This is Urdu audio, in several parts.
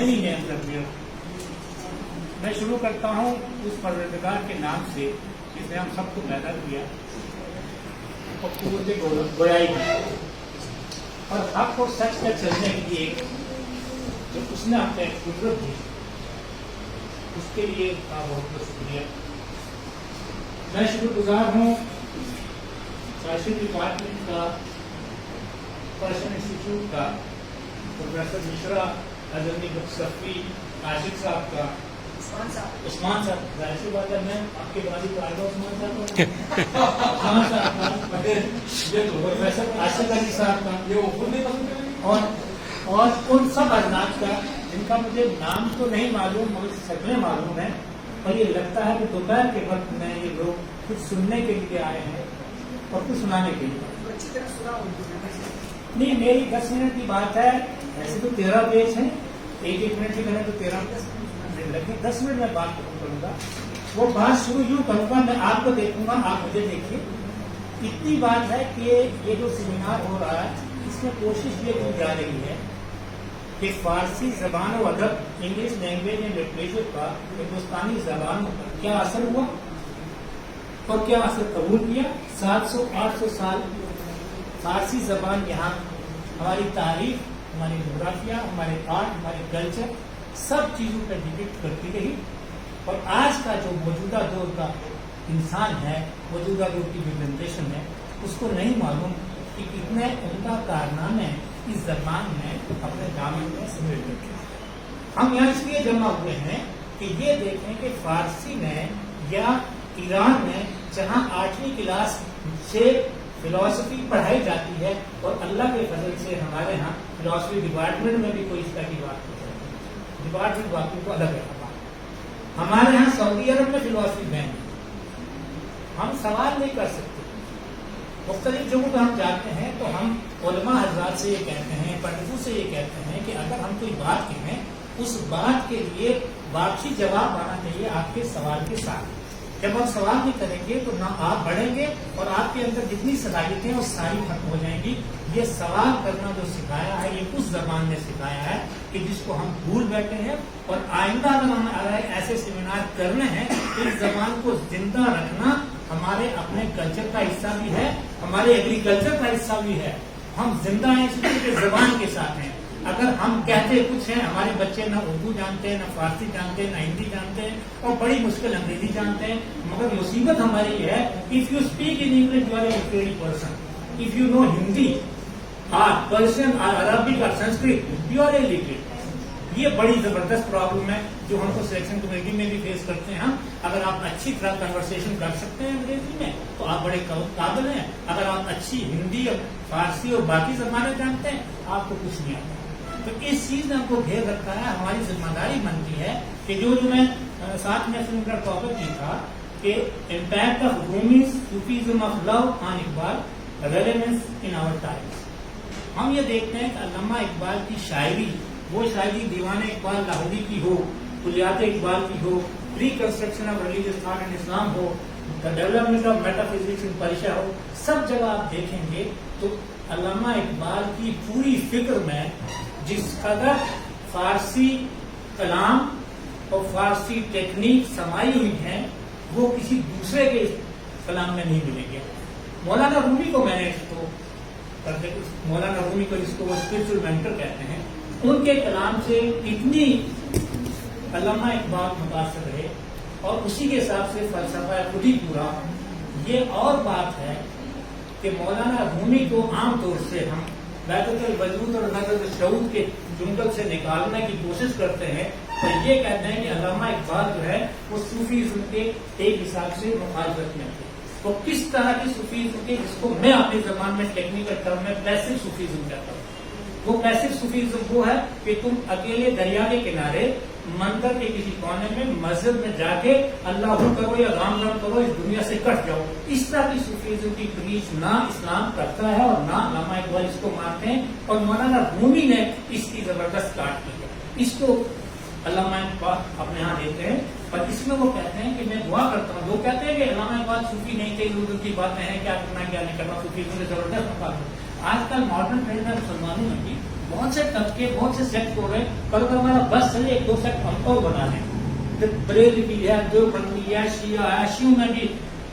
many names appear. میں شروع کرتا ہوں اس پروردگار کے نام سے جس نے ہم سب کو پیدا کیا اور قوت گویائی کی اور حق اور سچ کا چلنے کے لیے جو اس نے اپنے قدرت دی اس کے لیے کا بہت بہت شکریہ. میں شکر گزار ہوں فارسی ڈپارٹمنٹ کا پرشن انسٹیٹیوٹ کا پروفیسر مشرا اعظمی صفی عاشق صاحب کا عثمان صاحب. ظاہر سی بات ہے میں آپ کے بعد ہی عثمان صاحب کا پروفیسر عاشق علی صاحب کا اور ان سب اجناس کا جن کا مجھے نام تو نہیں معلوم مگر شکلیں معلوم ہیں اور یہ لگتا ہے کہ دوپہر کے وقت میں یہ لوگ کچھ سننے کے لیے آئے ہیں اور کچھ سنانے کے لیے. نہیں میری 10 منٹ کی بات ہے. ایسے تو 13 پیج ہیں, ایک منٹ کی کریں تو 13 منٹ لگے. 10 منٹ میں بات کروں گا. وہ بات شروع یوں کروں گا, میں آپ کو دیکھوں گا, آپ مجھے دیکھیے. اتنی بات ہے کہ یہ جو سیمینار ہو رہا ہے اس میں کوشش یہ کی جا رہی ہے کہ فارسی زبان و ادب, انگلش لینگویج اینڈ لٹریچر کا ہندوستانی زبانوں پر کیا اثر ہوا اور کیا اثر قبول کیا. 700-800 سال فارسی زبان یہاں ہماری تاریخ, ہماری جغرافیہ, ہمارے آرٹ, ہمارے کلچر سب چیزوں پر ڈپکٹ کرتی رہی. اور آج کا جو موجودہ دور کا انسان ہے, موجودہ دور کی جنریشن ہے, اس کو نہیں معلوم کہ کتنے عمدہ کارنامے اس زبان میں اپنے دامن میں سمیٹ رکھے. ہم یہاں اس لیے جمع ہوئے ہیں کہ یہ دیکھیں کہ فارسی میں یا ایران میں جہاں 8ویں کلاس سے فلاسفی پڑھائی جاتی ہے اور اللہ کے فضل سے ہمارے ہاں فلاسفی ڈپارٹمنٹ میں بھی کوئی اس طرح کی بات نہیں ہے. ڈپارٹمنٹ باقی کو الگ ہے. ہمارے ہاں سعودی عرب میں فلاسفی بین ہے. ہم سوال نہیں کر سکتے. مختلف جگہوں پہ ہم جاتے ہیں تو ہم علماء حضرات سے یہ کہتے ہیں, پنڈتوں سے یہ کہتے ہیں کہ اگر ہم کوئی بات کہیں اس بات کے لیے واقعی جواب آنا چاہیے آپ کے سوال کے ساتھ. جب ہم سوال نہیں کریں گے تو نہ آپ بڑھیں گے اور آپ کے اندر جتنی صلاحیتیں ہیں وہ ساری ختم ہو جائیں گی. یہ سوال کرنا جو سکھایا ہے یہ اس زبان نے سکھایا ہے کہ جس کو ہم بھول بیٹھے ہیں. اور آئندہ اگر ہمیں ایسے سیمینار کرنے ہیں تو اس زبان کو زندہ رکھنا ہمارے اپنے کلچر کا حصہ بھی ہے, ہمارے ایگریکلچر کا حصہ بھی ہے. ہم زندہ ہیں اس لیے زبان کے ساتھ ہیں. اگر ہم کہتے کچھ ہیں, ہمارے بچے نہ اردو جانتے ہیں, نہ فارسی جانتے ہیں, نہ ہندی جانتے ہیں اور بڑی مشکل انگریزی جانتے ہیں. مگر مصیبت ہماری یہ ہے, if you speak in English you are a literary person, if you know Hindi اور پرشین اور عربک اور Sanskrit you are a literate. یہ بڑی زبردست پرابلم ہے جو ہم کو سلیکشن کمیٹی میں بھی فیس کرتے ہیں. اگر آپ اچھی طرح کنورسیشن کر سکتے ہیں انگریزی میں تو آپ بڑے قابل ہیں. اگر آپ اچھی ہندی اور فارسی اور باقی زبانیں جانتے ہیں آپ کو کچھ نہیں آتا. تو اس چیز نے ہم کو گھیر رکھا ہے. ہماری ذمہ داری بنتی ہے کہ جو میں ساتھ میں فلم کا ٹاپک کی تھا کہ impact of Rumi Sufism of love on Iqbal relevance in our times. ہم یہ دیکھتے ہیں کہ علامہ اقبال کی شاعری, وہ شاعری دیوان اقبال لاہوری کی ہو, کلیات اقبال کی ہو, reconstruction of religious thought in Islam ہو, the development of metaphysics in Persia ہو, سب جگہ آپ دیکھیں گے تو علامہ اقبال کی پوری فکر میں جس قدر فارسی کلام اور فارسی ٹیکنیک سمائی ہوئی ہیں وہ کسی دوسرے کے کلام میں نہیں ملیں گے. مولانا رومی کو میں نے مولانا رومی کو جس کو وہ اسپرچل مینٹر کہتے ہیں, ان کے کلام سے اتنی علامہ اقبال متاثر رہے اور اسی کے حساب سے فلسفہ خود ہی پورا. یہ اور بات ہے کہ مولانا رومی کو عام طور سے ہم وحدت الوجود اور وحدت الشعور کے جنگل سے نکالنے کی کوشش کرتے ہیں تو یہ کہتے ہیں کہ علامہ اقبال جو ہے وہ صوفیزم کے ایک حساب سے مخالفت میں تھے. وہ کس طرح کی صوفیزم کے, جس کو میں اپنی زبان میں ٹیکنیکل ٹرم میں پیسو صوفیزم کہتا ہوں. وہ پیسو صوفیزم وہ ہے کہ تم اکیلے دریا کے کنارے مندر کے کسی کونے میں مسجد میں جا کے اللہ کرو یا رام رام کرو, اس دنیا سے کٹ جاؤ. اس طرح کی صوفیزم کی پریچ نہ اسلام کرتا ہے اور نہ علامہ اقبال اس کو مانتے ہیں. اور مولانا رومی نے اس کی زبردست کاٹ کی ہے. اس کو علامہ اقبال اپنے ہاں دیتے ہیں اور اس میں وہ کہتے ہیں کہ میں دعا کرتا ہوں. لوگ کہتے ہیں کہ علامہ اقبال صوفی نہیں تھے, ادھر کی باتیں ہیں, کیا کرنا کیا نہیں کرنا, صوفیزم سے زبردست مقابلہ. آج کل ماڈرن ٹرینڈ میں مسلمانوں میں بھی بہت سے طبقے بہت سے سیکٹ ہو رہے ہیں. کل کا ہمارا بس چلے ایک دو سیکٹ ہم کو بنا لیں. بریلوی ہے, دیوبندی ہے, شیعہ ہے, شیعوں میں بھی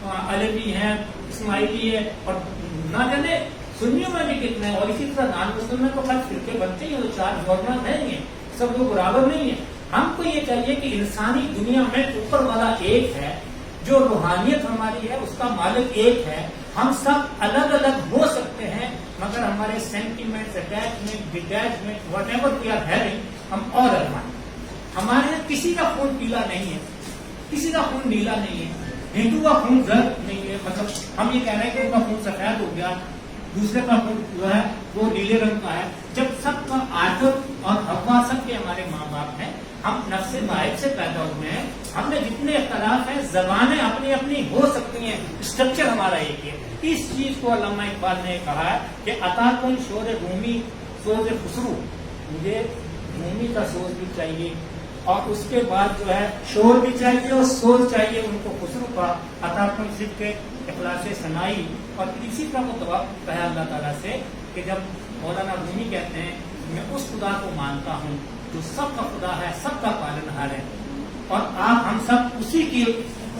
علوی ہیں, اسماعیلی ہے, اور نہ جانے سنیوں میں بھی کتنے ہیں. اور اسی طرح نان مسلم میں تو خیر فرقے بنتے ہی ہیں, وہ چار گورنمنٹ نہیں ہیں, سب لوگ برابر نہیں ہیں. ہم کو یہ چاہیے کہ انسانی دنیا میں اوپر والا ایک ہے, جو روحانیت ہماری ہے اس کا مالک ایک ہے. ہم سب الگ الگ ہو سکتے ہیں مگر ہمارے sentiment, attachment, detachment, whatever we are having, ہم اور الگ ہیں. ہمارے یہاں کسی کا خون پیلا نہیں ہے, کسی کا خون نیلا نہیں ہے, ہندو کا خون زرد نہیں ہے. مطلب ہم یہ کہہ رہے ہیں کہ ان کا خون سفید ہو گیا, دوسرے کا خون جو ہے وہ نیلے رنگ کا ہے. جب سب کا آدم اور حوا سب کے ہمارے ماں باپ ہیں, ہم نفس واحد سے پیدا ہوئے ہیں. ہم میں جتنے اختلاف ہیں, زبانیں اپنی اپنی ہو سکتی ہیں, اسٹرکچر ہمارا ایک ہے. اس چیز کو علامہ اقبال نے کہا ہے کہ عطا کن شور رومی سوز خسرو, مجھے رومی کا سوز بھی چاہیے اور اس کے بعد جو ہے شور بھی چاہیے اور سوز چاہیے ان کو خسرو کا. عطا کن صرف کے اخلاص سنائی. اور اسی طرح کو دعا کہا اللہ تعالیٰ سے کہ جب مولانا رومی کہتے ہیں میں اس خدا کو مانتا ہوں جو سب کا خدا ہے, سب کا پالنہار ہے, اور آپ ہم سب اسی کی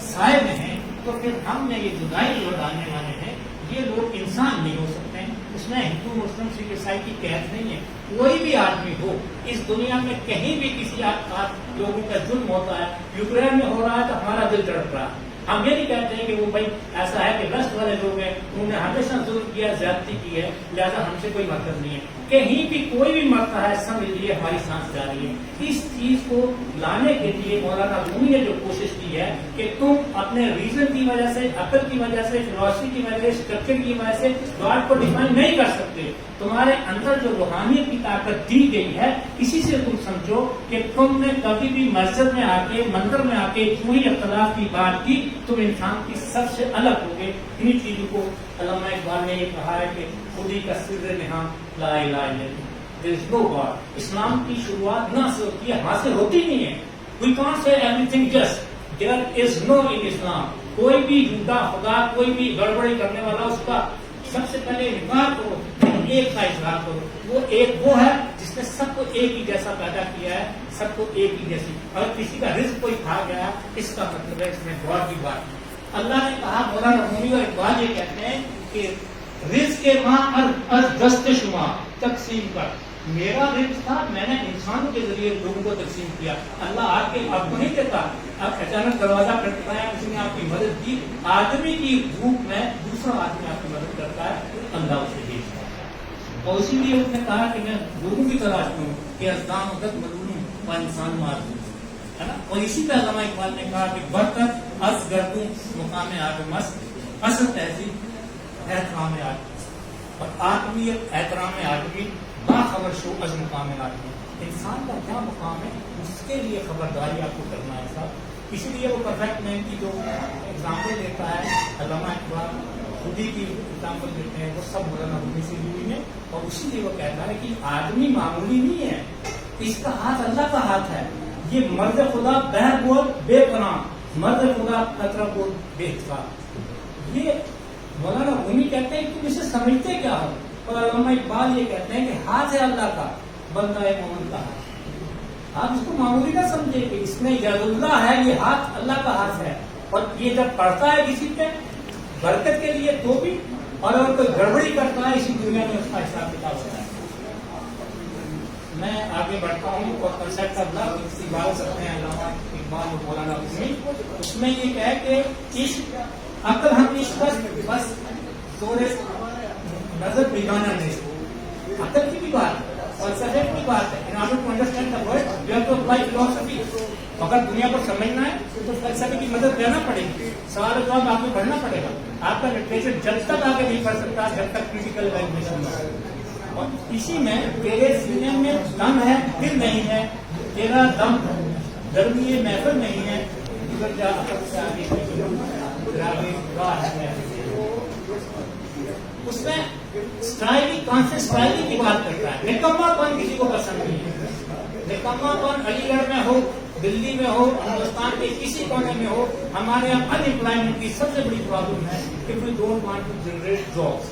سائے میں ہیں, تو پھر ہم نے یہ جدائی جو ڈالنے والے ہیں یہ لوگ انسان نہیں ہو سکتے ہیں. اس میں ہندو مسلم سکھ عیسائی کی قید نہیں ہے. کوئی بھی آدمی ہو اس دنیا میں کہیں بھی کسی لوگوں کا ظلم ہوتا ہے. یوکرین میں ہو رہا ہے تو ہمارا دل تڑپ رہا ہے. ہم یہ نہیں کہتے ہیں کہ وہ بھائی ایسا ہے کہ رسٹ والے لوگ ہیں, انہوں نے ہمیشہ ظلم کیا, زیادتی کی ہے, لہٰذا ہم سے کوئی مطلب نہیں ہے. کہیں بھی کوئی بھی مرتا ہے, سمجھ لیجیے ہماری سانس جاری ہے. اس چیز کو لانے کے لیے مولانا رومی نے جو کوشش کی ہے کہ تم اپنے ریزن کی وجہ سے, عقل کی وجہ سے, فلاسفی کی وجہ سے, اسٹرکچر کی وجہ سے گاڈ کو ڈیفائن نہیں کر سکتے. تمہارے اندر جو روحانیت کی طاقت دی گئی ہے, اسی سے تم سمجھو کہ تم نے کبھی بھی مسجد میں آ کے, مندر میں آ کے کوئی اختلاف کی بات کی, تم انسان کی سب سے الگ ہو گئے. انہیں چیزوں کو علامہ اقبال نے یہ کہا ہے کہ خودی کا سر نہاں لا الہ الا اللہ, there is no God. اسلام کی شروعات نہ سے ہوتی ہے, ہاں سے ہوتی نہیں ہے. We can't say everything just. There is no in Islam. کوئی بھی جھوٹا خدا, کوئی بھی گڑبڑی کرنے والا, اس کا سب سے پہلے انکار کرو, ایک کا اظہار کرو. وہ ایک وہ ہے جس نے سب کو ایک ہی جیسا پیدا کیا ہے, سب کو ایک ہی جیسی. اگر کسی کا رزق کوئی کھا گیا, اس کا مطلب ہے اس میں غور کی بات. اللہ نے کہا, مولانا رومی اور اقبال یہ کہتے ہیں کہ رزق کے ماں از دست شما تقسیم کر. میرا رزق تھا, میں نے انسانوں کے ذریعے لوگوں کو تقسیم کیا. اللہ آپ کو نہیں دیتا, آپ اچانک دروازہ کھٹکھٹایا, کسی نے آپ کی مدد کی. آدمی کی بھوک میں دوسرا آدمی آپ کی مدد کرتا ہے, اللہ اسے بھیجتا ہے. اور اسی لیے اس نے کہا کہ میں لوگوں کی تلاش ہوں کہ ازدام عدد ملون و انسان مار دوں, ہے نا. اور اسی طرح علامہ اقبال نے کہا کہ برتر از گردوں مقام آدم است, اصل تہذیب احترام آدمی, اور آدمیت احترام آدمی باخبر شو از مقام آدمی. انسان کا کیا مقام ہے, اس کے لیے خبرداری آپ کو کرنا ہے صاحب. اسی لیے وہ پرفیکٹ مین کی جو ایگزامپل دیتا ہے علامہ اقبال, خودی کی ایگزامپل دیتے ہیں, وہ سب مولانا رومی سے لی ہے. اور اسی لیے وہ کہتا ہے کہ آدمی معمولی نہیں ہے, اس کا ہاتھ اللہ کا ہاتھ ہے. یہ مرد خدا بہر بول بے پناہ, مرد خدا خطرہ بول بے حساب. یہ مولانا رومی کہتے ہیں تم اسے سمجھتے کیا ہو. اور علامہ اقبال یہ کہتے ہیں کہ ہاتھ ہے اللہ کا, بندہ مومن کا ہاتھ. آپ اس کو معمولی نہ سمجھے کہ اس میں ید اللہ ہے, یہ ہاتھ اللہ کا ہاتھ ہے. اور یہ جب پڑھتا ہے کسی پہ برکت کے لیے تو بھی, اور اگر کوئی گڑبڑی کرتا ہے اسی دنیا میں اس کا حساب کتاب ہوتا ہے. میں آگے بڑھتا ہوں اور کنسیپٹ آف لو استعمال کرتے ہیں علامہ اقبال اور مولانا رومی. اس میں یہ کہے کہ عشق, عقل ہم عشق بس زور نظر بگانا نہیں, عقل کی بھی بات ہے اور سبجیکٹ کی بات ہے. In order to understand the world you have to apply philosophy. اگر دنیا کو سمجھنا ہے تو فلسفے کی مدد لینا پڑے گی, سوال جواب آپ کو پڑھنا پڑے گا. آپ کا لٹریچر جب تک آگے نہیں پڑھ سکتا جب تک کریٹیکل ایویلویشن نہ ہو. اور اسی میں تیرے سینے میں دم ہے دل نہیں ہے, تیرا دم گرمی محفل نہیں ہے, گزر جا عقل سے آگے اس میں اسٹائلی کی بات کرتا ہے. نکما پن کسی کو پسند نہیں ہے. نکما پن علی گڑھ میں ہو, دلی میں ہو, ہندوستان کے کسی کونے میں ہو, ہمارے یہاں ان امپلائمنٹ کی سب سے بڑی پرابلم ہے کہ we don't want to generate jobs.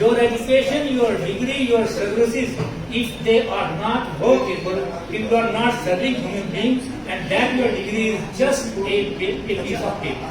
Your education, your degree, your services, if they are not workable, if you are not serving human beings, and that your degree is just a piece of paper.